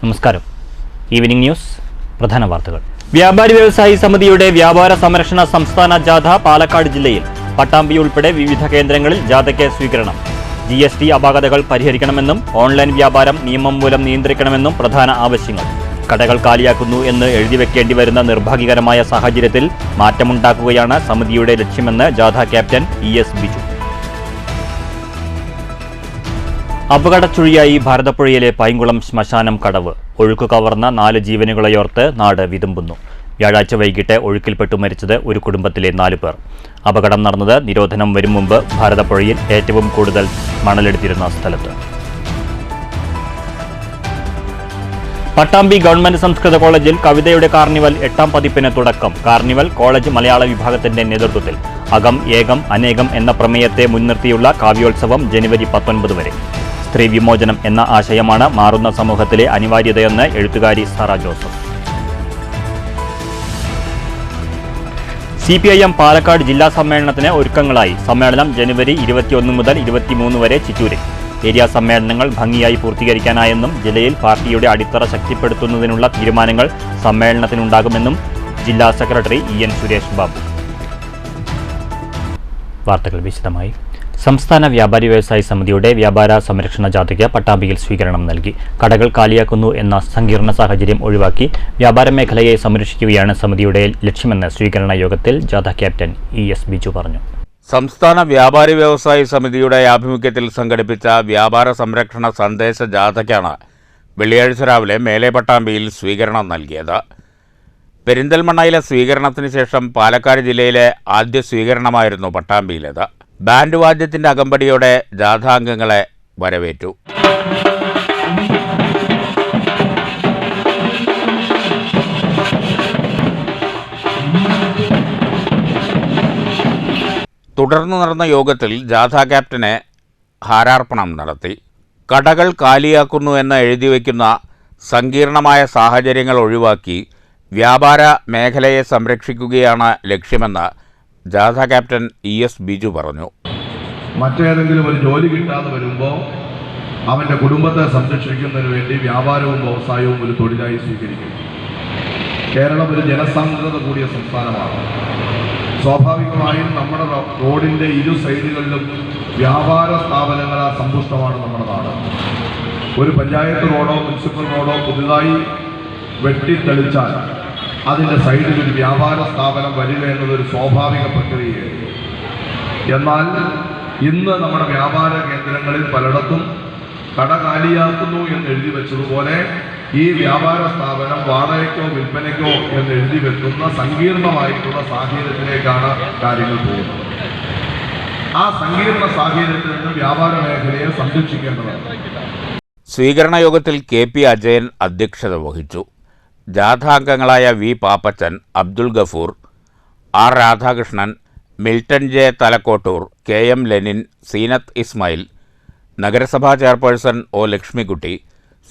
നമസ്കാരം. Evening news പ്രധാന വാർത്തകൾ. വ്യാപാരി വ്യവസായി സമിതിയുടെ വ്യാപാര സംരക്ഷണ സംസ്ഥാന ജാഥ പാലക്കാട് ജില്ലയിൽ. പട്ടാമ്പി ഉൾപ്പെടെ വിവിധ കേന്ദ്രങ്ങളിൽ ജാഥയ്ക്ക് സ്വീകരണം. GST അപാകതകൾ പരിഹരിക്കണമെന്നും ഓൺലൈൻ വ്യാപാരം നിയമം മൂലം നിയന്ത്രിക്കണമെന്നും പ്രധാന ആവശ്യങ്ങൾ. കടകൾ കാലിയാക്കുന്നു എന്ന് എഴുതിവെക്കേണ്ടി വരുന്ന നിർഭാഗ്യകരമായ സാഹചര്യത്തിൽ മാറ്റമുണ്ടാക്കുകയാണ് സമിതിയുടെ ലക്ഷ്യമെന്ന് ജാഥ ക്യാപ്റ്റൻ ES ബിജു. അപകടച്ചുഴിയായി ഭാരതപ്പുഴയിലെ പൈങ്കുളം ശ്മശാനം കടവ്. ഒഴുക്ക് കവർന്ന 4 ജീവനുകളെയോർത്ത് നാട് വിതുമ്പുന്നു. വ്യാഴാഴ്ച വൈകിട്ട് ഒഴുക്കിൽപ്പെട്ടു മരിച്ചത് ഒരു കുടുംബത്തിലെ 4 പേർ. അപകടം നടന്നത് നിരോധനം വരും മുമ്പ് ഭാരതപ്പുഴയിൽ ഏറ്റവും കൂടുതൽ മണലെടുത്തിരുന്ന സ്ഥലത്ത്. പട്ടാമ്പി ഗവൺമെന്റ് സംസ്കൃത കോളേജിൽ കവിതയുടെ കാർണിവൽ 8ാം പതിപ്പിന് തുടക്കം. കാർണിവൽ കോളേജ് മലയാള വിഭാഗത്തിന്റെ നേതൃത്വത്തിൽ. അകം ഏകം അനേകം എന്ന പ്രമേയത്തെ മുൻനിർത്തിയുള്ള കാവ്യോത്സവം ജനുവരി 19 വരെ. സ്ത്രീ വിമോചനം എന്ന ആശയമാണ് മാറുന്ന സമൂഹത്തിലെ അനിവാര്യതയെന്ന് എഴുത്തുകാരി സാറ ജോസഫ്. CPIM പാലക്കാട് ജില്ലാ സമ്മേളനത്തിന് ഒരുക്കങ്ങളായി. സമ്മേളനം ജനുവരി 21 മുതൽ 23 വരെ ചിറ്റൂരിൽ. ഏരിയ സമ്മേളനങ്ങൾ ഭംഗിയായി പൂർത്തീകരിക്കാനായെന്നും ജില്ലയിൽ പാർട്ടിയുടെ അടിത്തറ ശക്തിപ്പെടുത്തുന്നതിനുള്ള തീരുമാനങ്ങൾ സമ്മേളനത്തിനുണ്ടാകുമെന്നും ജില്ലാ സെക്രട്ടറി EN സുരേഷ് ബാബു. വാർത്തകൾ വിശദമായി. സംസ്ഥാന വ്യാപാരി വ്യവസായി സമിതിയുടെ വ്യാപാര സംരക്ഷണ ജാഥയ്ക്ക് പട്ടാമ്പിയിൽ സ്വീകരണം നൽകി. കടകൾ കാലിയാക്കുന്നു എന്ന സങ്കീർണ സാഹചര്യം ഒഴിവാക്കി വ്യാപാര മേഖലയെ സംരക്ഷിക്കുകയാണ് സമിതിയുടെ ലക്ഷ്യമെന്ന് സ്വീകരണ യോഗത്തിൽ ജാഥ ക്യാപ്റ്റൻ ES ബിജു പറഞ്ഞു. സംസ്ഥാന വ്യാപാരി വ്യവസായി സമിതിയുടെ ആഭിമുഖ്യത്തിൽ സംഘടിപ്പിച്ച വ്യാപാര സംരക്ഷണ സന്ദേശ ജാഥയ്ക്കാണ് വെള്ളിയാഴ്ച രാവിലെ മേലെ പട്ടാമ്പിയിൽ സ്വീകരണം നൽകിയത്. പെരിന്തൽമണ്ണയിലെ സ്വീകരണത്തിന് ശേഷം പാലക്കാട് ജില്ലയിലെ ആദ്യ സ്വീകരണമായിരുന്നു പട്ടാമ്പിയിലേത്. ബാൻഡ് വാദ്യത്തിന്റെ അകമ്പടിയോടെ ജാഥാംഗങ്ങളെ വരവേറ്റു. തുടർന്ന് നടന്ന യോഗത്തിൽ ജാഥാ ക്യാപ്റ്റനെ ഹാരാർപ്പണം നടത്തി. കടകൾ കാലിയാക്കുന്നു എന്ന് എഴുതിവെക്കുന്ന സങ്കീർണമായ സാഹചര്യങ്ങൾ ഒഴിവാക്കി വ്യാപാര മേഖലയെ സംരക്ഷിക്കുകയാണ് ലക്ഷ്യമെന്ന് ജാഥ ക്യാപ്റ്റൻ ES ബിജു പറഞ്ഞു. മറ്റേതെങ്കിലും ഒരു ജോലി കിട്ടാതെ വരുമ്പോൾ അവൻ്റെ കുടുംബത്തെ സംരക്ഷിക്കുന്നതിന് വേണ്ടി വ്യാപാരവും വ്യവസായവും ഒരു തൊഴിലായി സ്വീകരിക്കും. കേരളം ഒരു ജനസാന്ദ്രത കൂടിയ സംസ്ഥാനമാണ്. സ്വാഭാവികമായും നമ്മുടെ റോഡിൻ്റെ 2 സൈഡുകളിലും വ്യാപാര സ്ഥാപനങ്ങളാൽ സമ്പുഷ്ടമാണ് നമ്മുടെ നാട്. ഒരു പഞ്ചായത്ത് റോഡോ മുനിസിപ്പൽ റോഡോ പുതുതായി വെട്ടിത്തെളിച്ചാൽ അതിൻ്റെ സൈഡിൽ ഒരു വ്യാപാര സ്ഥാപനം വരിക എന്നതൊരു സ്വാഭാവിക പ്രക്രിയയാണ്. എന്നാൽ ഇന്ന് നമ്മുടെ വ്യാപാര കേന്ദ്രങ്ങളിൽ പലയിടത്തും കട കാലിയാക്കുന്നു എന്ന് എഴുതി വെച്ചതുപോലെ ഈ വ്യാപാര സ്ഥാപനം വാടകയ്ക്കോ വിൽപ്പനയ്ക്കോ എന്ന് എഴുതി വെക്കുന്ന സങ്കീർണമായിട്ടുള്ള സാഹചര്യത്തിലേക്കാണ് കാര്യങ്ങൾ പോകുന്നത്. ആ സങ്കീർണ സാഹചര്യത്തിൽ നിന്ന് വ്യാപാര മേഖലയെ സംരക്ഷിക്കേണ്ടതാണ്. സ്വീകരണ യോഗത്തിൽ KP അജയൻ അധ്യക്ഷത വഹിച്ചു. ജാഥാംഗങ്ങളായ V Pappachan, Abdul Gafoor, R Radhakrishnan, Milton J Thalakkottoor, KM Lenin, Zeenath Ismail, നഗരസഭാ chairperson O Lakshmikutty,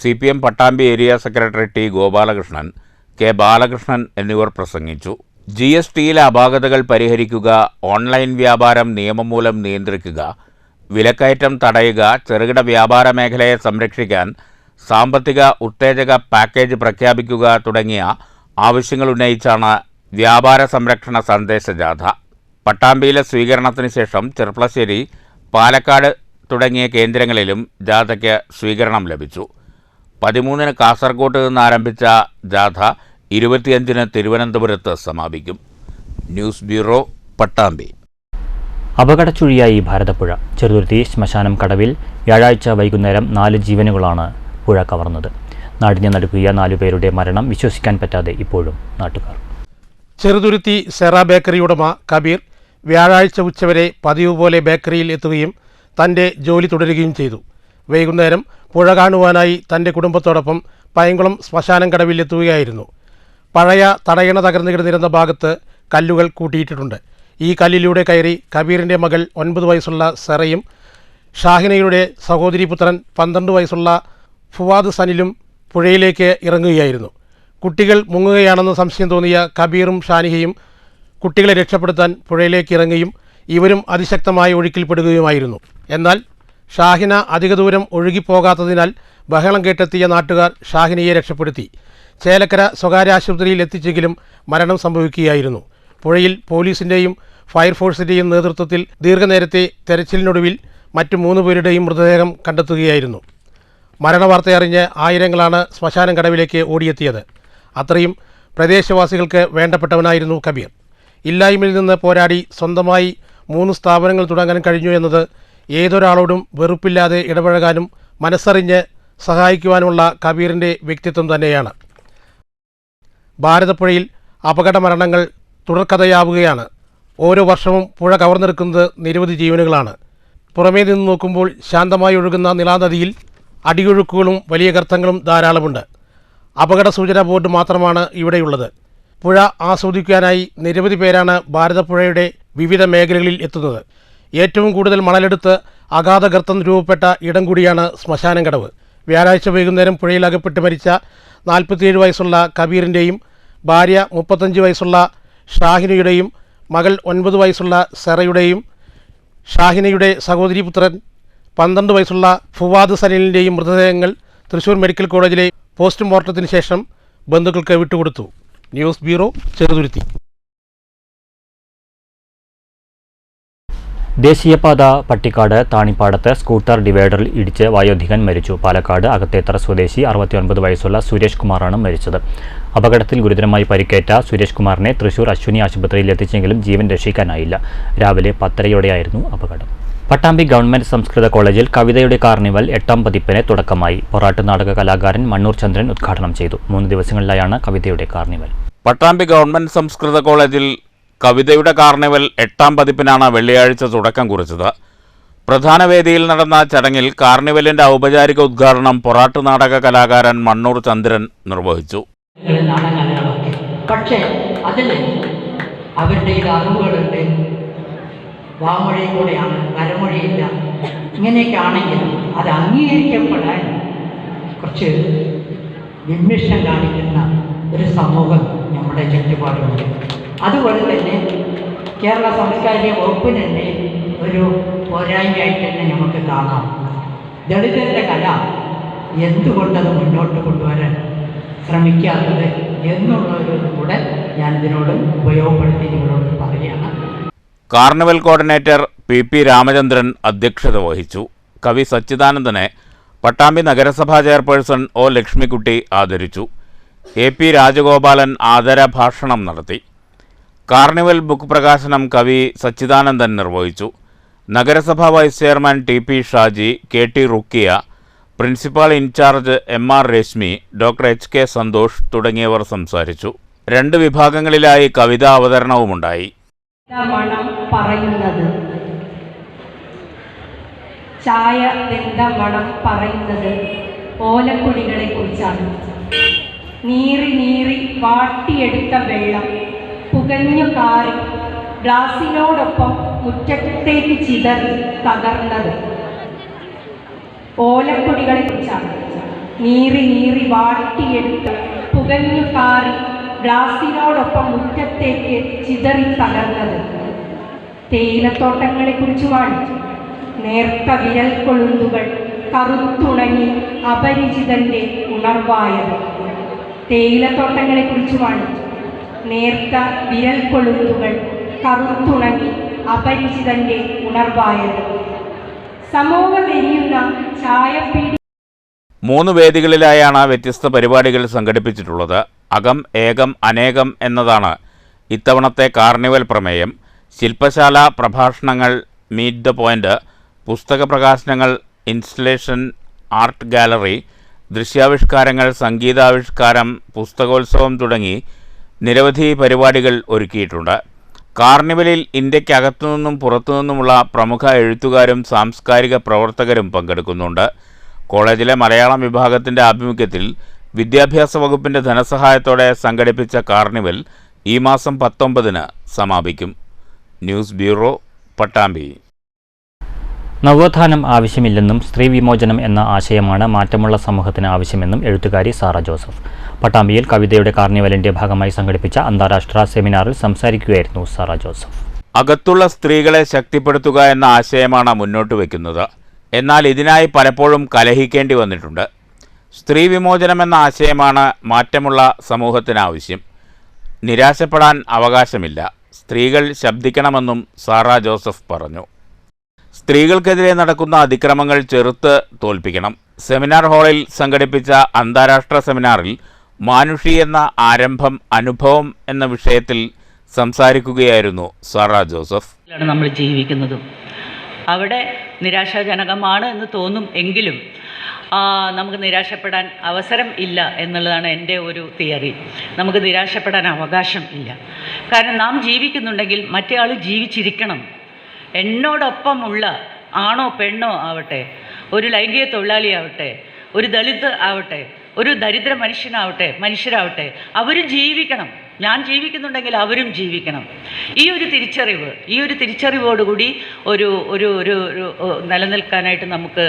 CPM Pattambi area secretary T Gopalakrishnan, K Balakrishnan എന്നിവർ പ്രസംഗിച്ചു. GSTയിലെ അപാകതകൾ പരിഹരിക്കുക, ഓൺലൈൻ വ്യാപാരം നിയമം മൂലം നിയന്ത്രിക്കുക, വിലക്കയറ്റം തടയുക, ചെറുകിട വ്യാപാര മേഖലയെ സംരക്ഷിക്കാൻ സാമ്പത്തിക ഉത്തേജക പാക്കേജ് പ്രഖ്യാപിക്കുക തുടങ്ങിയ ആവശ്യങ്ങൾ ഉന്നയിച്ചാണ് വ്യാപാര സംരക്ഷണ സന്ദേശ ജാഥ. പട്ടാമ്പിയിലെ സ്വീകരണത്തിന് ശേഷം ചെർപ്പളശ്ശേരി, പാലക്കാട് തുടങ്ങിയ കേന്ദ്രങ്ങളിലും ജാഥയ്ക്ക് സ്വീകരണം ലഭിച്ചു. 13-ന് കാസർഗോഡ് നിന്ന് ആരംഭിച്ച ജാഥ 25-ന് തിരുവനന്തപുരത്ത് സമാപിക്കും. News bureau, Pattambi. അപകടച്ചുഴിയായി ഭാരതപ്പുഴ. ചെറുതുരുത്തി ശ്മശാനം കടവിൽ വ്യാഴാഴ്ച വൈകുന്നേരം 4 ജീവനുകളാണ് പുഴ കവർന്നത്. നാടിനെ നടുക്കിയ 4 പേരുടെ മരണം വിശ്വസിക്കാൻ പറ്റാതെ ഇപ്പോഴും നാട്ടുകാർ. ചെറുതുരുത്തി സെറ ബേക്കറി ഉടമ കബീർ വ്യാഴാഴ്ച ഉച്ചവരെ പതിവ് പോലെ ബേക്കറിയിൽ എത്തുകയും തൻ്റെ ജോലി തുടരുകയും ചെയ്തു. വൈകുന്നേരം പുഴ കാണുവാനായി തൻ്റെ കുടുംബത്തോടൊപ്പം പൈങ്കുളം ശ്മശാനം കടവിൽ എത്തുകയായിരുന്നു. പഴയ തടയണ തകർന്നു കിടന്നിരുന്ന ഭാഗത്ത് കല്ലുകൾ കൂട്ടിയിട്ടിട്ടുണ്ട്. ഈ കല്ലിലൂടെ കയറി കബീറിൻ്റെ മകൾ 9 വയസ്സുള്ള സെറയും ഷാഹിനയുടെ സഹോദരി പുത്രൻ 12 വയസ്സുള്ള ഫുവാദ് സനിലും പുഴയിലേക്ക് ഇറങ്ങുകയായിരുന്നു. കുട്ടികൾ മുങ്ങുകയാണെന്ന് സംശയം തോന്നിയ കബീറും ഷാനിഹയും കുട്ടികളെ രക്ഷപ്പെടുത്താൻ പുഴയിലേക്ക് ഇറങ്ങുകയും ഇവരും അതിശക്തമായ ഒഴുക്കിൽപ്പെടുകയുമായിരുന്നു. എന്നാൽ ഷാഹിന അധിക ദൂരം ഒഴുകിപ്പോകാത്തതിനാൽ ബഹളം കേട്ടെത്തിയ നാട്ടുകാർ ഷാഹിനയെ രക്ഷപ്പെടുത്തി. ചേലക്കര സ്വകാര്യ ആശുപത്രിയിൽ എത്തിച്ചെങ്കിലും മരണം സംഭവിക്കുകയായിരുന്നു. പുഴയിൽ പോലീസിൻ്റെയും ഫയർഫോഴ്സിൻ്റെയും നേതൃത്വത്തിൽ ദീർഘനേരത്തെ തെരച്ചിലിനൊടുവിൽ മറ്റു 3 പേരുടെയും മൃതദേഹം കണ്ടെത്തുകയായിരുന്നു. മരണവാർത്തയറിഞ്ഞ് ആയിരങ്ങളാണ് ശ്മശാനം കടവിലേക്ക് ഓടിയെത്തിയത്. അത്രയും പ്രദേശവാസികൾക്ക് വേണ്ടപ്പെട്ടവനായിരുന്നു കബീർ. ഇല്ലായ്മയിൽ നിന്ന് പോരാടി സ്വന്തമായി 3 സ്ഥാപനങ്ങൾ തുടങ്ങാൻ കഴിഞ്ഞു എന്നത് ഏതൊരാളോടും വെറുപ്പില്ലാതെ ഇടപഴകാനും മനസ്സറിഞ്ഞ് സഹായിക്കുവാനുമുള്ള കബീറിൻ്റെ വ്യക്തിത്വം തന്നെയാണ്. ഭാരതപ്പുഴയിൽ അപകട മരണങ്ങൾ തുടർക്കഥയാവുകയാണ്. ഓരോ വർഷവും പുഴ കവർന്നെടുക്കുന്നത് നിരവധി ജീവനുകളാണ്. പുറമേ നിന്ന് നോക്കുമ്പോൾ ശാന്തമായി ഒഴുകുന്ന നിളാനദിയിൽ അടിയൊഴുക്കുകളും വലിയ ഗർത്തങ്ങളും ധാരാളമുണ്ട്. അപകട സൂചനാ ബോർഡ് മാത്രമാണ് ഇവിടെയുള്ളത്. പുഴ ആസ്വദിക്കാനായി നിരവധി പേരാണ് ഭാരതപ്പുഴയുടെ വിവിധ മേഖലകളിൽ എത്തുന്നത്. ഏറ്റവും കൂടുതൽ മണലെടുത്ത് അഗാധ ഗർത്തം രൂപപ്പെട്ട ഇടം കൂടിയാണ് ശ്മശാനം കടവ്. വ്യാഴാഴ്ച വൈകുന്നേരം പുഴയിൽ അകപ്പെട്ട് മരിച്ച 47 വയസ്സുള്ള കബീറിൻ്റെയും ഭാര്യ 35 വയസ്സുള്ള ഷാഹിനയുടെയും മകൾ 9 വയസ്സുള്ള സെറയുടെയും ഷാഹിനയുടെ സഹോദരി പുത്രൻ 12 വയസ്സുള്ള ഫുവാദ് സലീലിൻ്റെയും മൃതദേഹങ്ങൾ തൃശൂർ മെഡിക്കൽ കോളേജിലെ പോസ്റ്റ്മോർട്ടത്തിന് ശേഷം ബന്ധുക്കൾക്ക് വിട്ടുകൊടുത്തു. News bureau, Cheruthuruthy. ദേശീയപാത പട്ടിക്കാട് താണിപ്പാടത്ത് സ്കൂട്ടർ ഡിവൈഡറിൽ ഇടിച്ച് വയോധികൻ മരിച്ചു. പാലക്കാട് അകത്തേത്തറ സ്വദേശി 69 വയസ്സുള്ള സുരേഷ് കുമാറാണ് മരിച്ചത്. അപകടത്തിൽ ഗുരുതരമായി പരിക്കേറ്റ സുരേഷ് കുമാറിനെ തൃശൂർ അശ്വിനി ആശുപത്രിയിൽ എത്തിച്ചെങ്കിലും ജീവൻ രക്ഷിക്കാനായില്ല. രാവിലെ 10:30യോടെയായിരുന്നു അപകടം. പട്ടാമ്പി ഗവൺമെന്റ് സംസ്കൃത കോളേജിൽ കവിതയുടെ കാർണിവൽ 8ാം പതിപ്പിന് തുടക്കമായി. പൊറാട്ട് നാടക കലാകാരൻ മണ്ണൂർ ചന്ദ്രൻ ഉദ്ഘാടനം ചെയ്തു. 3 ദിവസങ്ങളിലായാണ് കവിതയുടെ കാർണിവൽ. പട്ടാമ്പി ഗവൺമെന്റ് സംസ്കൃത കോളേജിൽ കവിതയുടെ കാർണിവൽ 8ാം പതിപ്പിനാണ് വെള്ളിയാഴ്ച തുടക്കം കുറിച്ചത്. പ്രധാന വേദിയിൽ നടന്ന ചടങ്ങിൽ കാർണിവലിന്റെ ഔപചാരിക ഉദ്ഘാടനം പൊറാട്ട് നാടക കലാകാരൻ മണ്ണൂർ ചന്ദ്രൻ നിർവഹിച്ചു. പക്ഷേ അതിൽ അവരുടെ അറിവുകളുണ്ട്, വാമൊഴി കൂടെയാണ്, വരമൊഴിയില്ല. ഇങ്ങനെയൊക്കെ ആണെങ്കിലും അത് അംഗീകരിക്കപ്പെടാൻ കുറച്ച് വിമ്മിഷ്ടം കാണിക്കുന്ന ഒരു സമൂഹം നമ്മുടെ ചുറ്റുപാടുണ്ട്. അതുപോലെ തന്നെ കേരള സാംസ്കാരിക വകുപ്പിന് തന്നെ ഒരു പോരായ്മയായിട്ട് തന്നെ നമുക്ക് കാണാം. ദളിതരുടെ കല എന്തുകൊണ്ടത് മുന്നോട്ട് കൊണ്ടുവരാൻ ശ്രമിക്കാത്തത് എന്നുള്ളൊരു കൂടെ ഞാൻ ഇതിനോട് ഉപയോഗപ്പെടുത്തി നിങ്ങളോട് പറയുകയാണ്. കാർണിവൽ കോർഡിനേറ്റർ PP രാമചന്ദ്രൻ അധ്യക്ഷത വഹിച്ചു. കവി സച്ചിദാനന്ദനെ പട്ടാമ്പി നഗരസഭാ ചെയർപേഴ്സൺ O ലക്ഷ്മിക്കുട്ടി ആദരിച്ചു. AP രാജഗോപാലൻ ആദരഭാഷണം നടത്തി. കാർണിവൽ ബുക്ക് പ്രകാശനം കവി സച്ചിദാനന്ദൻ നിർവഹിച്ചു. നഗരസഭാ vice chairman TP Shaji, KT Rukkiya, principal in charge MR Reshmi, doctor HK Santhosh തുടങ്ങിയവർ സംസാരിച്ചു. 2 വിഭാഗങ്ങളിലായി കവിതാ അവതരണവുമുണ്ടായി. മണം പറയുന്നത്, ചായ വെന്ത മണം പറയുന്നത് ഓലക്കുടികളെ കുറിച്ചാണ്. നീറി നീറി വാട്ടിയെടുത്ത വെള്ളം പുകഞ്ഞു കാറി ഗ്ലാസിനോടൊപ്പം മുറ്റത്തേക്ക് ചിതറി തകർന്നത് ഓലക്കുടികളെ കുറിച്ചാണ്. നീറി നീറി വാട്ടിയെടുത്ത് പുകഞ്ഞു കാറി ഗ്ലാസിനോടൊപ്പം മുറ്റത്തേക്ക് ചിതറി തകർന്നത് തേയിലത്തോട്ടങ്ങളെ കുറിച്ചുമാണ്. നേർത്ത വിരൽ കൊളുന്തുകൾ കറുത്തുണങ്ങി അപരിചിതന്റെ ഉണർവായത് തേയിലത്തോട്ടങ്ങളെ കുറിച്ചുമാണ്. നേർത്ത വിരൽ കൊളുന്തുകൾ കറുത്തുണങ്ങി അപരിചിതന്റെ ഉണർവായത് സമൂഹമെരിയുന്ന ചായപ്പീടി. 3 വേദികളിലായാണ് വ്യത്യസ്ത പരിപാടികൾ സംഘടിപ്പിച്ചിട്ടുള്ളത്. അകം ഏകം അനേകം എന്നതാണ് ഇത്തവണത്തെ കാർണിവൽ പ്രമേയം. ശില്പശാല, പ്രഭാഷണങ്ങൾ, മീറ്റ് ദ പോയിന്റ്, പുസ്തക പ്രകാശനങ്ങൾ, ഇൻസ്റ്റലേഷൻ, ആർട്ട് ഗാലറി, ദൃശ്യാവിഷ്കാരങ്ങൾ, സംഗീതാവിഷ്കാരം, പുസ്തകോത്സവം തുടങ്ങി നിരവധി പരിപാടികൾ ഒരുക്കിയിട്ടുണ്ട്. കാർണിവലിൽ ഇന്ത്യക്കകത്തുനിന്നും പുറത്തുനിന്നുമുള്ള പ്രമുഖ എഴുത്തുകാരും സാംസ്കാരിക പ്രവർത്തകരും പങ്കെടുക്കുന്നുണ്ട്. കോളേജിലെ മലയാളം വിഭാഗത്തിൻ്റെ ആഭിമുഖ്യത്തിൽ വിദ്യാഭ്യാസ വകുപ്പിൻ്റെ ധനസഹായത്തോടെ സംഘടിപ്പിച്ച കാർണിവൽ ഈ മാസം 19-ന് സമാപിക്കും. News bureau, Pattambi. നവോത്ഥാനം ആവശ്യമില്ലെന്നും സ്ത്രീ വിമോചനം എന്ന ആശയമാണ് മാറ്റമുള്ള സമൂഹത്തിന് ആവശ്യമെന്നും എഴുത്തുകാരി സാറ ജോസഫ്. പട്ടാമ്പിയിൽ കവിതയുടെ കാർണിവലിന്റെ ഭാഗമായി സംഘടിപ്പിച്ച അന്താരാഷ്ട്ര സെമിനാറിൽ സംസാരിക്കുകയായിരുന്നു സാറ ജോസഫ്. അകത്തുള്ള സ്ത്രീകളെ ശക്തിപ്പെടുത്തുക എന്ന ആശയമാണ് മുന്നോട്ട് വയ്ക്കുന്നത്. എന്നാൽ ഇതിനായി പലപ്പോഴും കലഹിക്കേണ്ടി വന്നിട്ടുണ്ട്. സ്ത്രീ വിമോചനം എന്ന ആശയമാണ് മാറ്റമുള്ള സമൂഹത്തിനാവശ്യം. നിരാശപ്പെടാൻ അവകാശമില്ല. സ്ത്രീകൾ ശബ്ദിക്കണമെന്നും സാറ ജോസഫ് പറഞ്ഞു. സ്ത്രീകൾക്കെതിരെ നടക്കുന്ന അതിക്രമങ്ങൾ ചെറുത്ത് തോൽപ്പിക്കണം. സെമിനാർ ഹാളിൽ സംഘടിപ്പിച്ച അന്താരാഷ്ട്ര സെമിനാറിൽ മാനുഷി എന്ന ആരംഭം അനുഭവം എന്ന വിഷയത്തിൽ സംസാരിക്കുകയായിരുന്നു സാറ ജോസഫ്. നമ്മൾ ജീവിക്കുന്നതും അവിടെ നിരാശാജനകമാണ് എന്ന് തോന്നും എങ്കിലും നമുക്ക് നിരാശപ്പെടാൻ അവസരം ഇല്ല എന്നുള്ളതാണ് എൻ്റെ ഒരു തിയറി. നമുക്ക് നിരാശപ്പെടാൻ അവകാശം ഇല്ല. കാരണം നാം ജീവിക്കുന്നുണ്ടെങ്കിൽ മറ്റേ ആൾ ജീവിച്ചിരിക്കണം. എന്നോടൊപ്പമുള്ള ആണോ പെണ്ണോ ആവട്ടെ, ഒരു ലൈംഗിക തൊഴിലാളിയാവട്ടെ, ഒരു ദളിത് ആവട്ടെ, ഒരു ദരിദ്ര മനുഷ്യരാവട്ടെ, അവരും ജീവിക്കണം. ഞാൻ ജീവിക്കുന്നുണ്ടെങ്കിൽ അവരും ജീവിക്കണം. ഈ ഒരു തിരിച്ചറിവോടുകൂടി ഒരു ഒരു ഒരു നിലനിൽക്കാനായിട്ട് നമുക്ക്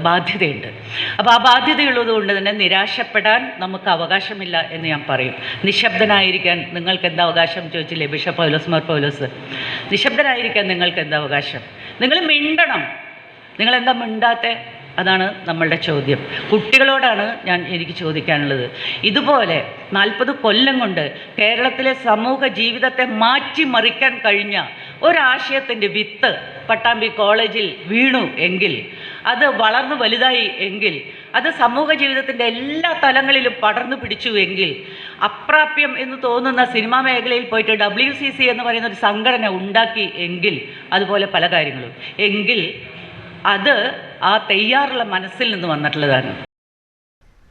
ബാധ്യതയുണ്ട്. അപ്പോൾ ആ ബാധ്യതയുള്ളത് കൊണ്ട് തന്നെ നിരാശപ്പെടാൻ നമുക്ക് അവകാശമില്ല എന്ന് ഞാൻ പറയും. നിശബ്ദനായിരിക്കാൻ നിങ്ങൾക്ക് എന്താ അവകാശം ചോദിച്ചില്ലേ ബിഷപ്പ് പൗലോസ്? നിശബ്ദനായിരിക്കാൻ നിങ്ങൾക്ക് എന്താ അവകാശം? നിങ്ങൾ മിണ്ടണം. നിങ്ങളെന്താ മിണ്ടാത്തെ? അതാണ് നമ്മളുടെ ചോദ്യം. കുട്ടികളോടാണ് എനിക്ക് ചോദിക്കാനുള്ളത്. ഇതുപോലെ 40 കൊല്ലം കൊണ്ട് കേരളത്തിലെ സമൂഹ ജീവിതത്തെ മാറ്റിമറിക്കാൻ കഴിഞ്ഞ ഒരാശയത്തിൻ്റെ വിത്ത് പട്ടാമ്പി കോളേജിൽ വീണു എങ്കിൽ, അത് വളർന്നു വലുതായി എങ്കിൽ, അത് സമൂഹ ജീവിതത്തിൻ്റെ എല്ലാ തലങ്ങളിലും പടർന്നു പിടിച്ചു എങ്കിൽ, അപ്രാപ്യം എന്ന് തോന്നുന്ന സിനിമാ മേഖലയിൽ പോയിട്ട് WCC എന്ന് പറയുന്ന ഒരു സംഘടന ഉണ്ടാക്കി എങ്കിൽ, അതുപോലെ പല കാര്യങ്ങളും എങ്കിൽ അത് ആ തയ്യാറുള്ള മനസ്സിൽ നിന്ന് വന്നിട്ടുള്ളതാണ്.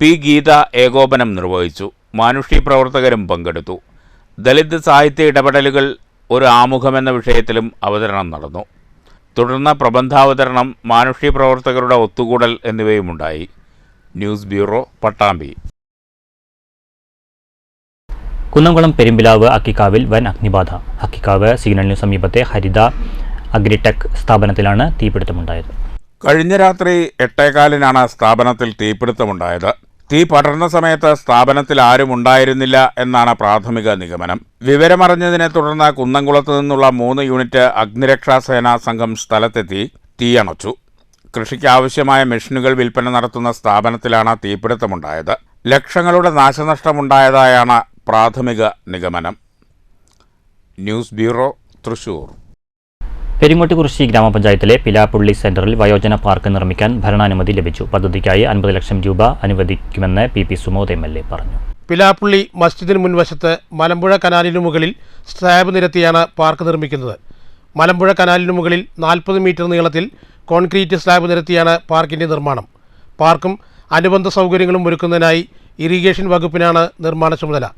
പി ഗീത ഏകോപനം നിർവഹിച്ചു. മാനുഷി പ്രവർത്തകരും പങ്കെടുത്തു. ദളിത് സാഹിത്യ ഇടപെടലുകൾ ഒരു ആമുഖമെന്ന വിഷയത്തിലും അവതരണം നടന്നു. തുടർന്ന് പ്രബന്ധാവതരണം, മാനുഷി പ്രവർത്തകരുടെ ഒത്തുകൂടൽ എന്നിവയുമുണ്ടായി. News bureau, Pattambi. കുന്നംകുളം പെരുമ്പിലാവ് അക്കിക്കാവിൽ വൻ അഗ്നിബാധ. അക്കിക്കാവ് സിഗ്നലിനു സമീപത്തെ ഹരിത അഗ്രിടെക് സ്ഥാപനത്തിലാണ് തീപിടുത്തമുണ്ടായത്. കഴിഞ്ഞ രാത്രി 8:15 സ്ഥാപനത്തിൽ തീപിടുത്തമുണ്ടായത്. തീ പടർന്ന സമയത്ത് സ്ഥാപനത്തിൽ ആരും ഉണ്ടായിരുന്നില്ല എന്നാണ് പ്രാഥമിക നിഗമനം. വിവരമറിഞ്ഞതിനെ തുടർന്ന് കുന്നംകുളത്ത് നിന്നുള്ള 3 യൂണിറ്റ് അഗ്നിരക്ഷാസേനാ സംഘം സ്ഥലത്തെത്തി തീയണച്ചു. കൃഷിക്ക് ആവശ്യമായ മെഷീനുകൾ വിൽപ്പന നടത്തുന്ന സ്ഥാപനത്തിലാണ് തീപിടുത്തമുണ്ടായത്. ലക്ഷങ്ങളുടെ നാശനഷ്ടമുണ്ടായതായാണ് പ്രാഥമിക നിഗമനം. News bureau, Thrissur. പെരിങ്ങോട്ടുകുറിശി ഗ്രാമപഞ്ചായത്തിലെ പിലാപ്പുള്ളി സെന്ററിൽ വയോജന പാർക്ക് നിർമ്മിക്കാൻ ഭരണാനുമതി ലഭിച്ചു. പദ്ധതിക്കായി 50 ലക്ഷം രൂപ അനുവദിക്കുമെന്ന് PP സുമോദ് MLA പറഞ്ഞു. പിലാപ്പുള്ളി മസ്ജിദിന് മുൻവശത്ത് മലമ്പുഴ കനാലിനു മുകളിൽ സ്ലാബ് നിരത്തിയാണ് പാർക്ക് നിർമ്മിക്കുന്നത്. മലമ്പുഴ കനാലിനു മുകളിൽ 40 മീറ്റർ നീളത്തിൽ കോൺക്രീറ്റ് സ്ലാബ് നിരത്തിയാണ് പാർക്കിൻ്റെ നിർമ്മാണം. പാർക്കും അനുബന്ധ സൗകര്യങ്ങളും ഒരുക്കുന്നതിനായി ഇറിഗേഷൻ വകുപ്പിനാണ് നിർമ്മാണ ചുമതല.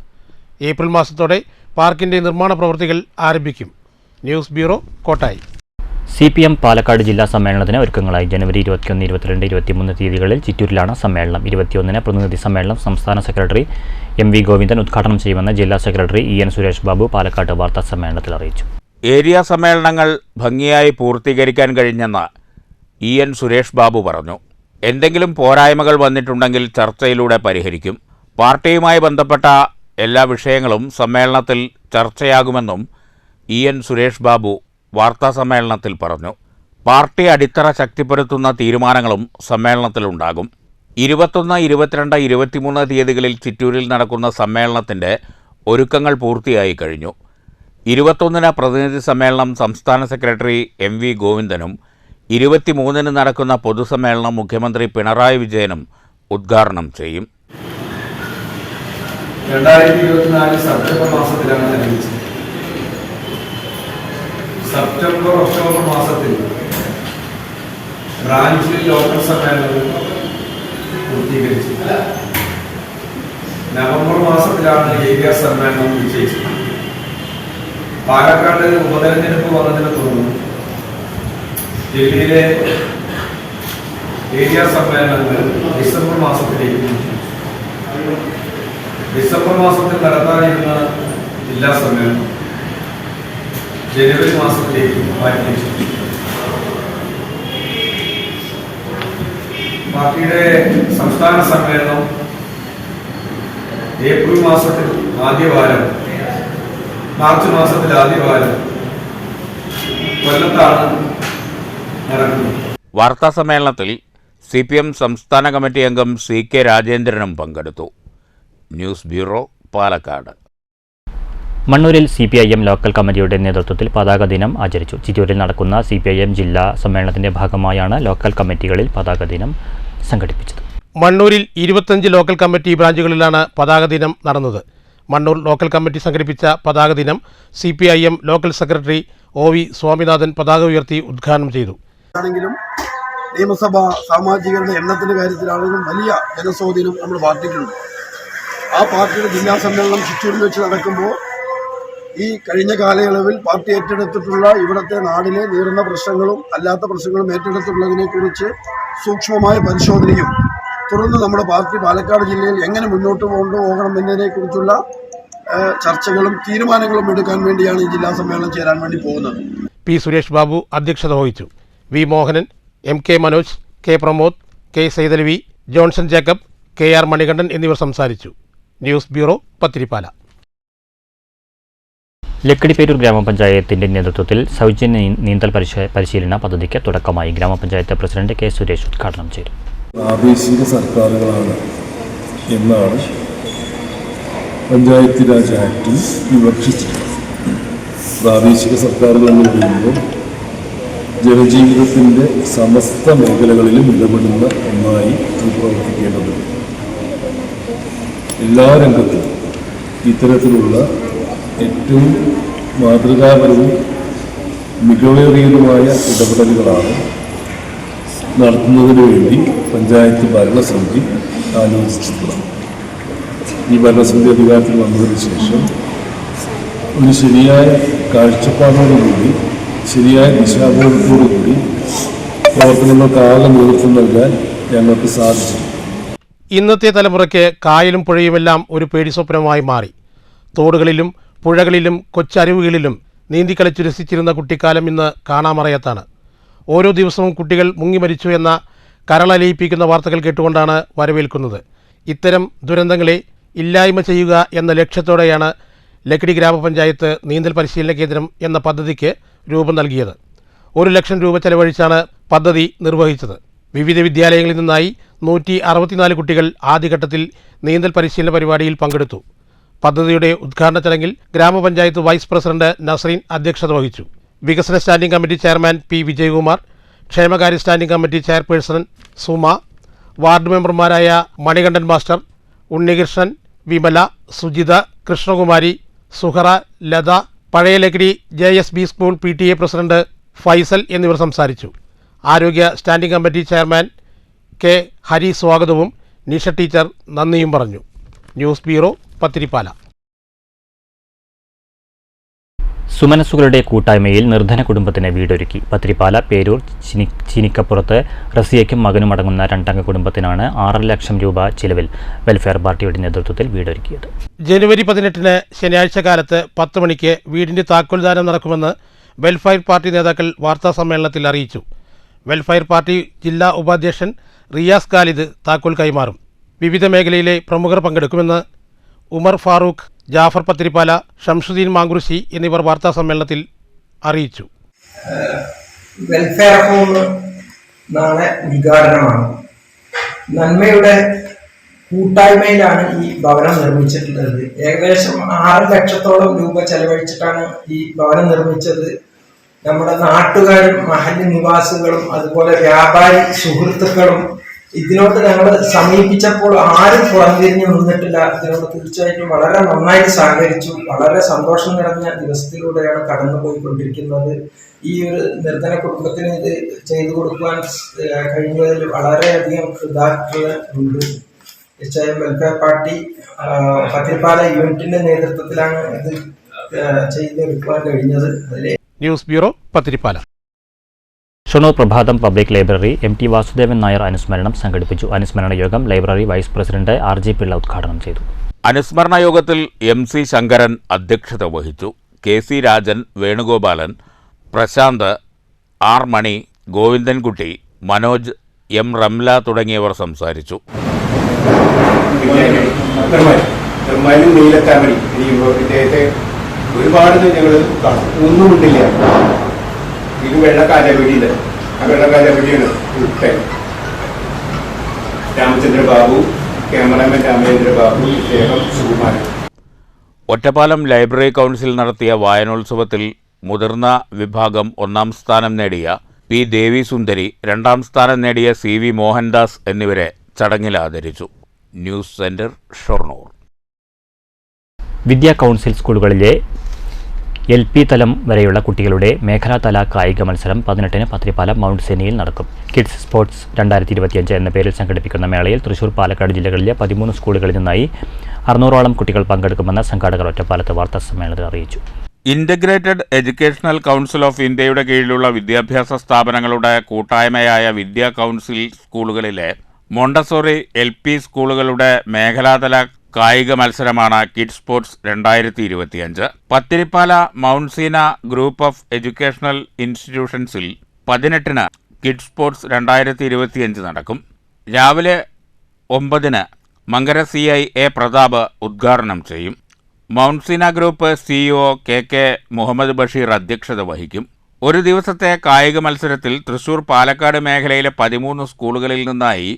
ഏപ്രിൽ മാസത്തോടെ പാർക്കിൻ്റെ നിർമ്മാണ പ്രവൃത്തികൾ ആരംഭിക്കും. News bureau, Kottayi. CPM Palakkad ജില്ലാ സമ്മേളനത്തിന് ഒരുക്കങ്ങളായി. ജനുവരി 21, 22, 23 തീയതികളിൽ ചിറ്റൂരിലാണ് സമ്മേളനം. 21-ന് പ്രതിനിധി സമ്മേളനം സംസ്ഥാന സെക്രട്ടറി MV ഗോവിന്ദൻ ഉദ്ഘാടനം ചെയ്യുമെന്ന് ജില്ലാ സെക്രട്ടറി EN സുരേഷ് ബാബു പാലക്കാട് വാർത്താ സമ്മേളനത്തിൽ അറിയിച്ചു. ഏരിയ സമ്മേളനങ്ങൾ ഭംഗിയായി പൂർത്തീകരിക്കാൻ കഴിഞ്ഞെന്ന് EN സുരേഷ് ബാബു പറഞ്ഞു. എന്തെങ്കിലും പോരായ്മകൾ വന്നിട്ടുണ്ടെങ്കിൽ ചർച്ചയിലൂടെ പരിഹരിക്കും. പാർട്ടിയുമായി ബന്ധപ്പെട്ട എല്ലാ വിഷയങ്ങളും സമ്മേളനത്തിൽ ചർച്ചയാകുമെന്നും EN സുരേഷ് ബാബു വാർത്താസമ്മേളനത്തിൽ പറഞ്ഞു. പാർട്ടി അടിത്തറ ശക്തിപ്പെടുത്തുന്ന തീരുമാനങ്ങളും സമ്മേളനത്തിലുണ്ടാകും. 21, 22, 23 തീയതികളിൽ ചിറ്റൂരിൽ നടക്കുന്ന സമ്മേളനത്തിൻ്റെ ഒരുക്കങ്ങൾ പൂർത്തിയായി കഴിഞ്ഞു. 21-ന് പ്രതിനിധി സമ്മേളനം സംസ്ഥാന സെക്രട്ടറി MV ഗോവിന്ദനും 23-ന് നടക്കുന്ന പൊതുസമ്മേളനം മുഖ്യമന്ത്രി പിണറായി വിജയനും ഉദ്ഘാടനം ചെയ്യും. 2024 സെപ്റ്റംബർ മാസത്തിലാണ് ആരംഭിച്ചത്. സെപ്റ്റംബർ, ഒക്ടോബർ മാസത്തിൽ ബ്രാഞ്ചിൽ ലോക്കൽ സമ്മേളനം പൂർത്തീകരിച്ചു. നവംബർ മാസത്തിലാണ് ഏരിയ സമ്മേളനം നിശ്ചയിച്ചത്. പാലക്കാട് ഉപതെരഞ്ഞെടുപ്പ് വന്നതിനെ തുടർന്ന് ജില്ലയിലെ ഏരിയ സമ്മേളനങ്ങൾ ഡിസംബർ മാസത്തിലേക്ക്. ഡിസംബർ മാസത്തിൽ നടത്താനിരുന്ന ജില്ലാ സമ്മേളനം ജനുവരി മാസത്തിലേക്ക് മാറ്റി. പാർട്ടിയുടെ സംസ്ഥാന സമ്മേളനം ഏപ്രിൽ മാസത്തിൽ ആദ്യവാരം, മാർച്ച് മാസത്തിൽ ആദ്യവാരം കൊല്ലത്താണ് നടക്കുന്നത്. വാർത്താ സമ്മേളനത്തിൽ CPM സംസ്ഥാന കമ്മിറ്റി അംഗം CK രാജേന്ദ്രനും പങ്കെടുത്തു. News bureau, Palakkad. മണ്ണൂരിൽ CPIM ലോക്കൽ കമ്മിറ്റിയുടെ നേതൃത്വത്തിൽ പതാക ദിനം ആചരിച്ചു. ചിറ്റൂരിൽ നടക്കുന്ന CPIM ജില്ലാ സമ്മേളനത്തിന്റെ ഭാഗമായാണ് ലോക്കൽ കമ്മിറ്റികളിൽ പതാക ദിനം സംഘടിപ്പിച്ചത്. മണ്ണൂരിൽ 25 ലോക്കൽ കമ്മിറ്റി ബ്രാഞ്ചുകളിലാണ് പതാക ദിനം നടന്നത്. മണ്ണൂർ ലോക്കൽ കമ്മിറ്റി സംഘടിപ്പിച്ച പതാക ദിനം CPIM local secretary OV Swaminathan പതാക ഉയർത്തി ഉദ്ഘാടനം ചെയ്തു. നിയമസഭ സാമാജികരുടെ എണ്ണത്തിന്റെ കാര്യത്തിലാണെങ്കിലും വലിയ ജനസ്വാധീനം നമ്മുടെ പാർട്ടിക്കുണ്ട്. ആ പാർട്ടിയുടെ ജില്ലാ സമ്മേളനം ചിറ്റൂരിൽ വെച്ച് നടക്കുമ്പോൾ ഈ കഴിഞ്ഞ കാലയളവിൽ പാർട്ടി ഏറ്റെടുത്തിട്ടുള്ള ഇവിടുത്തെ നാടിലെ നേരിടുന്ന പ്രശ്നങ്ങളും അല്ലാത്ത പ്രശ്നങ്ങളും ഏറ്റെടുത്തുള്ളതിനെക്കുറിച്ച് സൂക്ഷ്മമായ പരിശോധനയും തുടർന്ന് നമ്മുടെ പാർട്ടി പാലക്കാട് ജില്ലയിൽ എങ്ങനെ മുന്നോട്ട് കൊണ്ടുപോകണം എന്നതിനെക്കുറിച്ചുള്ള ചർച്ചകളും തീരുമാനങ്ങളും എടുക്കാൻ വേണ്ടിയാണ് ഈ ജില്ലാ സമ്മേളനം ചേരാൻ വേണ്ടി പോകുന്നത്. P. സുരേഷ് ബാബു അധ്യക്ഷത വഹിച്ചു. V. Mohanan, MK Manoj, K. Pramod, K. Saithalavi, Johnson Jacob, KR Manikandan എന്നിവർ സംസാരിച്ചു. News bureau, Pathiripala. ലക്കിടിപ്പേരൂർ ഗ്രാമപഞ്ചായത്തിന്റെ നേതൃത്വത്തിൽ സൗജന്യ നീന്തൽ പരിശീലന പദ്ധതിക്ക് തുടക്കമായി. ഗ്രാമപഞ്ചായത്ത് പ്രസിഡന്റ് K. സുരേഷ് ഉദ്ഘാടനം ചെയ്തു. പ്രാദേശിക സർക്കാരുകളാണ് എന്നാണ് പഞ്ചായത്ത് രാജ് ആക്ടിൽ വിവക്ഷിച്ചിട്ടുള്ളത്. പ്രാദേശിക സർക്കാരുകൾ എന്ന് പറയുമ്പോൾ ജനജീവിതത്തിൻ്റെ സമസ്ത മേഖലകളിലും ഇടപെടുന്ന ഒന്നായി അത് പ്രവർത്തിക്കേണ്ടതുണ്ട്. എല്ലാ രംഗത്തും ഇത്തരത്തിലുള്ള ഏറ്റവും മാതൃകാപരവും മികവേറിയതുമായ ഇടപെടലുകളാണ് നടത്തുന്നതിന് വേണ്ടി പഞ്ചായത്ത് ഭരണസമിതി ആലോചിച്ചിട്ടുള്ളത്. ഈ ഭരണസമിതി അധികാരത്തിൽ വന്നതിന് ശേഷം ഒരു ശരിയായ കാഴ്ചപ്പാടോടുകൂടി ശരിയായ ദിശാബോധത്തോടുകൂടി പ്രവർത്തനങ്ങൾക്ക് ആകെ നേതൃത്വം നൽകാൻ ഞങ്ങൾക്ക് സാധിച്ചു. ഇന്നത്തെ തലമുറയ്ക്ക് കായലും പുഴയുമെല്ലാം ഒരു പേടി സ്വപ്നമായി മാറി. തോടുകളിലും പുഴകളിലും കൊച്ചരുവികളിലും നീന്തിക്കളിച്ചു രസിച്ചിരുന്ന കുട്ടിക്കാലം ഇന്ന് കാണാമറയത്താണ്. ഓരോ ദിവസവും കുട്ടികൾ മുങ്ങി മരിച്ചു എന്ന കരളലിയിപ്പിക്കുന്ന വാർത്തകൾ കേട്ടുകൊണ്ടാണ് വരവേൽക്കുന്നത്. ഇത്തരം ദുരന്തങ്ങളെ ഇല്ലായ്മ ചെയ്യുക എന്ന ലക്ഷ്യത്തോടെയാണ് ലക്കിടി ഗ്രാമപഞ്ചായത്ത് നീന്തൽ പരിശീലന കേന്ദ്രം എന്ന പദ്ധതിക്ക് രൂപം നൽകിയത്. 1 ലക്ഷം രൂപ ചെലവഴിച്ചാണ് പദ്ധതി നിർവഹിച്ചത്. വിവിധ വിദ്യാലയങ്ങളിൽ നിന്നായി 164 കുട്ടികൾ ആദ്യഘട്ടത്തിൽ നീന്തൽ പരിശീലന പരിപാടിയിൽ പങ്കെടുത്തു. പദ്ധതിയുടെ ഉദ്ഘാടന ചടങ്ങിൽ ഗ്രാമപഞ്ചായത്ത് വൈസ് പ്രസിഡന്റ് നസ്രീൻ അധ്യക്ഷത വഹിച്ചു. വികസന standing committee chairman P. Vijayakumar, ക്ഷേമകാര്യ standing committee chairperson Suma, ward മെമ്പർമാരായ മണികണ്ഠൻ മാസ്റ്റർ, ഉണ്ണികൃഷ്ണൻ, വിമല, സുജിത, കൃഷ്ണകുമാരി, സുഹറ, ലത, പഴയ Lakkidi JSB school PTA president Faisal എന്നിവർ സംസാരിച്ചു. ആരോഗ്യ standing committee chairman K. Hari സ്വാഗതവും നിഷ ടീച്ചർ നന്ദിയും പറഞ്ഞു. News bureau, Pathiripala. സുമനസ്സുകളുടെ കൂട്ടായ്മയിൽ നിർധന കുടുംബത്തിന് വീടൊരുക്കി. പത്തിരിപ്പാല പേരൂർ ചിനിക്കപ്പുറത്ത് റസിയയ്ക്കും മകനും അടങ്ങുന്ന 2-അംഗ കുടുംബത്തിനാണ് 6 ലക്ഷം രൂപ ചിലവിൽ വെൽഫെയർ പാർട്ടിയുടെ നേതൃത്വത്തിൽ വീടൊരുക്കിയത്. ജനുവരി 18-ന് ശനിയാഴ്ച കാലത്ത് 10 മണിക്ക് വീടിന്റെ താക്കോൽദാനം നടക്കുമെന്ന് വെൽഫെയർ പാർട്ടി നേതാക്കൾ വാർത്താസമ്മേളനത്തിൽ അറിയിച്ചു. വെൽഫെയർ പാർട്ടി ജില്ലാ ഉപാധ്യക്ഷൻ റിയാസ് ഖാലിദ് താക്കോൽ കൈമാറും. വിവിധ മേഖലയിലെ പ്രമുഖർ പങ്കെടുക്കുമെന്ന് ഉമർ ഫാറൂഖ്, ജാഫർ പത്തിരിപ്പാല, ഷംസുദ്ദീൻ മാങ്കുറിശി എന്നിവർ വാർത്താസമ്മേളനത്തിൽ അറിയിച്ചു. വെൽഫെയർ ഹോം നാളെ ഉദ്ഘാടനമാണ്. നന്മയുടെ കൂട്ടായ്മയിലാണ് ഈ ഭവനം നിർമ്മിച്ചിട്ടുള്ളത്. ഏകദേശം 6 ലക്ഷത്തോളം രൂപ ചെലവഴിച്ചിട്ടാണ് ഈ ഭവനം നിർമ്മിച്ചത്. നമ്മുടെ നാട്ടുകാരും മഹല്ല് നിവാസികളും അതുപോലെ വ്യാപാരി സുഹൃത്തുക്കളും ഇതിനോട് ഞങ്ങൾ സമീപിച്ചപ്പോൾ ആരും പുറംതിരിഞ്ഞ് നിന്നിട്ടില്ല. ഇതിനോട് തീർച്ചയായിട്ടും വളരെ നന്നായിട്ട് സഹകരിച്ചു. വളരെ സന്തോഷം നിറഞ്ഞ ദിവസത്തിലൂടെയാണ് കടന്നുപോയിക്കൊണ്ടിരിക്കുന്നത്. ഈ ഒരു നിർധന കുടുംബത്തിന് ഇത് ചെയ്തു കൊടുക്കുവാൻ കഴിഞ്ഞതിൽ വളരെയധികം കൃതജ്ഞത ഉണ്ട്. തീർച്ചയായും വെൽഫെയർ പാർട്ടി പത്തിരിപ്പാല യൂണിറ്റിന്റെ നേതൃത്വത്തിലാണ് ഇത് ചെയ്തെടുക്കുവാൻ കഴിഞ്ഞത്. News bureau, Pathirippala. Shoranur Prabhatham public library MT Vasudevan Nair അനുസ്മരണം സംഘടിപ്പിച്ചു. അനുസ്മരണ യോഗം library vice president RG Pillai ഉദ്ഘാടനം ചെയ്തു. അനുസ്മരണ യോഗത്തിൽ MC ശങ്കരൻ അധ്യക്ഷത വഹിച്ചു. KC രാജൻ, വേണുഗോപാലൻ, പ്രശാന്ത്, R മണി, ഗോവിന്ദൻകുട്ടി, മനോജ്, M റംല തുടങ്ങിയവർ സംസാരിച്ചു. ഒരുപാട് ഞങ്ങൾ ഒന്നും ഇട്ടില്ല. ഇത് വെള്ളക്കാല വെടിയില്ല. ആ വെള്ളക്കാല വെടിയാണ് ഉൾപ്പെ രാമചന്ദ്ര ബാബു, ക്യാമറാമാൻ രാമചന്ദ്ര ബാബു, ഇദ്ദേഹം സുകുമാരൻ. ഒറ്റപ്പാലം ലൈബ്രറി കൗൺസിൽ നടത്തിയ വായനോത്സവത്തിൽ മുതിർന്ന വിഭാഗം 1ാം സ്ഥാനം നേടിയ പി ദേവി സുന്ദരി, 2ാം സ്ഥാനം നേടിയ CV മോഹൻദാസ് എന്നിവരെ ചടങ്ങിൽ ആദരിച്ചു. News centre, Shoranur. Vidya council സ്കൂളുകളിലെ LP തലം വരെയുള്ള കുട്ടികളുടെ മേഖലാതല കായിക മത്സരം 18-ന് പത്രിപ്പാല മൗണ്ട് സെനിയിൽ നടക്കും. കിഡ്സ് സ്പോർട്സ് 2025 എന്ന പേരിൽ സംഘടിപ്പിക്കുന്ന മേളയിൽ തൃശൂർ, പാലക്കാട് ജില്ലകളിലെ 13 സ്കൂളുകളിൽ നിന്നായി 600ഓളം കുട്ടികൾ പങ്കെടുക്കുമെന്ന് സംഘാടകർ ഒറ്റപ്പാലത്ത് വാർത്താസമ്മേളനത്തിൽ അറിയിച്ചു. ഇന്റഗ്രേറ്റഡ് എഡ്യൂക്കേഷണൽ കൗൺസിൽ ഓഫ് ഇന്ത്യയുടെ കീഴിലുള്ള വിദ്യാഭ്യാസ സ്ഥാപനങ്ങളുടെ കൂട്ടായ്മയായ വിദ്യാ കൗൺസിൽ സ്കൂളുകളിലെ മോണ്ടസോറി LP സ്കൂളുകളുടെ മേഖലാതല കായിക മത്സരമാണ് kids sports 2025. Pathirippala mount Seena group of educational ഇൻസ്റ്റിറ്റ്യൂഷൻസിൽ 18-ന് കിഡ്സ് സ്പോർട്സ് 2025 നടക്കും. രാവിലെ 9-ന് മങ്കര CI A പ്രതാപ് ഉദ്ഘാടനം ചെയ്യും. Mount Seena group CEO KK Muhammad Basheer അധ്യക്ഷത വഹിക്കും. ഒരു ദിവസത്തെ കായിക മത്സരത്തിൽ തൃശൂർ, പാലക്കാട് മേഖലയിലെ 13 സ്കൂളുകളിൽ നിന്നായി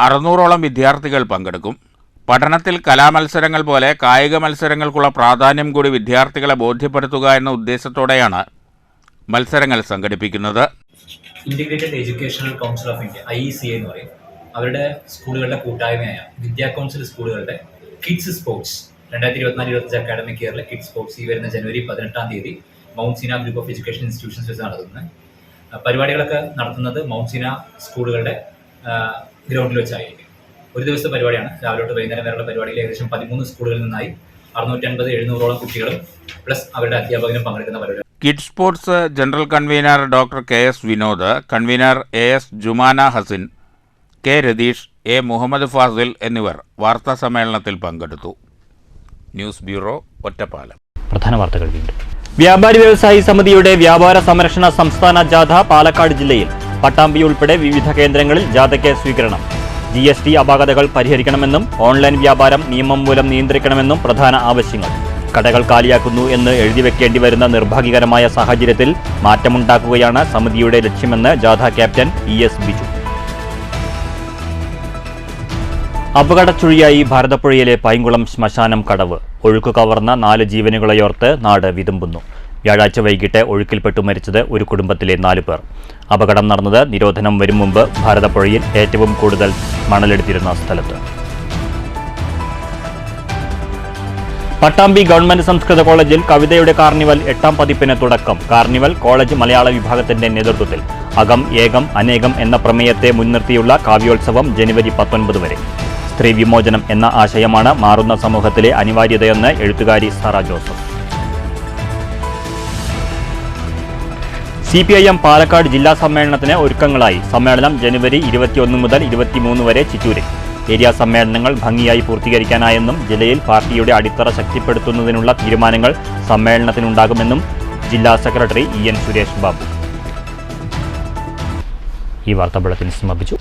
600ഓളം വിദ്യാർത്ഥികൾ പങ്കെടുക്കും. പഠനത്തിൽ കലാമത്സരങ്ങൾ പോലെ കായിക മത്സരങ്ങൾക്കുള്ള പ്രാധാന്യം കൂടി വിദ്യാർത്ഥികളെ ബോധ്യപ്പെടുത്തുക എന്ന ഉദ്ദേശത്തോടെയാണ് മത്സരങ്ങൾ സംഘടിപ്പിക്കുന്നത്. Integrated educational council of India IECA എന്ന് പറയും. അവരുടെ സ്കൂളുകളുടെ കൂട്ടായ്മയായ വിദ്യാ കൗൺസിൽ സ്കൂളുകളുടെ കിഡ്സ് സ്പോർട്സ് 2024-25 അക്കാഡമിക് ഇയറിലെ കിഡ്സ് സ്പോർട്സ് ഈ വരുന്ന ജനുവരി 18-ാം തീയതി mount Seena group of education institutions വെച്ച് നടത്തുന്നത്. പരിപാടികളൊക്കെ നടത്തുന്നത് മൗണ്ട് സീന സ്കൂളുകളുടെ ഗ്രൗണ്ടിൽ വെച്ചായിരിക്കും. ഒരു ദിവസത്തെ പരിപാടിയാണ്. രാവിലെ തൊട്ട് വൈകുന്നേരം വരെയുള്ള പരിപാടിയിൽ ഏകദേശം 13 സ്കൂളുകളിൽ നിന്നായി 650-700ഓളം കുട്ടികളും പ്ലസ് അവരുടെ അധ്യാപകരും പങ്കെടുക്കുന്ന പരിപാടി. Kids sports general convenor doctor KS Vinod, convenor AS Jumana Hasin, K Ratheesh, A Muhammad Fazil എന്നിവർ വാർത്താ സമ്മേളനത്തിൽ പങ്കെടുത്തു. News bureau, Ottapalam. പ്രധാന വാർത്തകൾ വീണ്ടും. വ്യാപാരി വ്യവസായി സമിതിയുടെ വ്യാപാര സംരക്ഷണ സംസ്ഥാന ജാഥ പാലക്കാട് ജില്ലയിൽ. പട്ടാമ്പി ഉൾപ്പെടെ വിവിധ കേന്ദ്രങ്ങളിൽ ജാഥയ്ക്ക് സ്വീകരണം. GST അപാകതകൾ പരിഹരിക്കണമെന്നും ഓൺലൈൻ വ്യാപാരം നിയമം മൂലം നിയന്ത്രിക്കണമെന്നും പ്രധാന ആവശ്യങ്ങൾ. കടകൾ കാലിയാക്കുന്നു എന്ന് എഴുതിവെക്കേണ്ടി വരുന്ന നിർഭാഗ്യകരമായ സാഹചര്യത്തിൽ മാറ്റമുണ്ടാക്കുകയാണ് സമിതിയുടെ ലക്ഷ്യമെന്ന് ജാഥ ക്യാപ്റ്റൻ ES ബിജു. അപകടച്ചുഴിയായി ഭാരതപ്പുഴയിലെ പൈങ്കുളം ശ്മശാനം കടവ്. ഒഴുക്ക് കവർന്ന 4 ജീവനുകളെയോർത്ത് നാട് വിതുമ്പുന്നു. വ്യാഴാഴ്ച വൈകിട്ട് ഒഴുക്കിൽപ്പെട്ടു മരിച്ചത് ഒരു കുടുംബത്തിലെ 4 പേർ. അപകടം നടന്നത് നിരോധനം വരും മുമ്പ് ഭാരതപ്പുഴയിൽ ഏറ്റവും കൂടുതൽ മണലെടുത്തിരുന്ന സ്ഥലത്ത്. പട്ടാമ്പി ഗവൺമെന്റ് സംസ്കൃത കോളേജിൽ കവിതയുടെ കാർണിവൽ 8ാം പതിപ്പിന് തുടക്കം. കാർണിവൽ കോളേജ് മലയാള വിഭാഗത്തിന്റെ നേതൃത്വത്തിൽ. അകം ഏകം അനേകം എന്ന പ്രമേയത്തെ മുൻനിർത്തിയുള്ള കാവ്യോത്സവം ജനുവരി 19 വരെ. സ്ത്രീ വിമോചനം എന്ന ആശയമാണ് മാറുന്ന സമൂഹത്തിലെ അനിവാര്യതയെന്ന് എഴുത്തുകാരി സാറ ജോസഫ്. CPIM പാലക്കാട് ജില്ലാ സമ്മേളനത്തിന് ഒരുക്കങ്ങളായി. സമ്മേളനം ജനുവരി 21 മുതൽ 23 വരെ ചിറ്റൂരിൽ. ഏരിയ സമ്മേളനങ്ങൾ ഭംഗിയായി പൂർത്തീകരിക്കാനായെന്നും ജില്ലയിൽ പാർട്ടിയുടെ അടിത്തറ ശക്തിപ്പെടുത്തുന്നതിനുള്ള തീരുമാനങ്ങൾ സമ്മേളനത്തിനുണ്ടാകുമെന്നും ജില്ലാ സെക്രട്ടറി EN സുരേഷ് ബാബു. ഈ വാർത്താ ബുള്ളറ്റിൻ സമാപിച്ചു.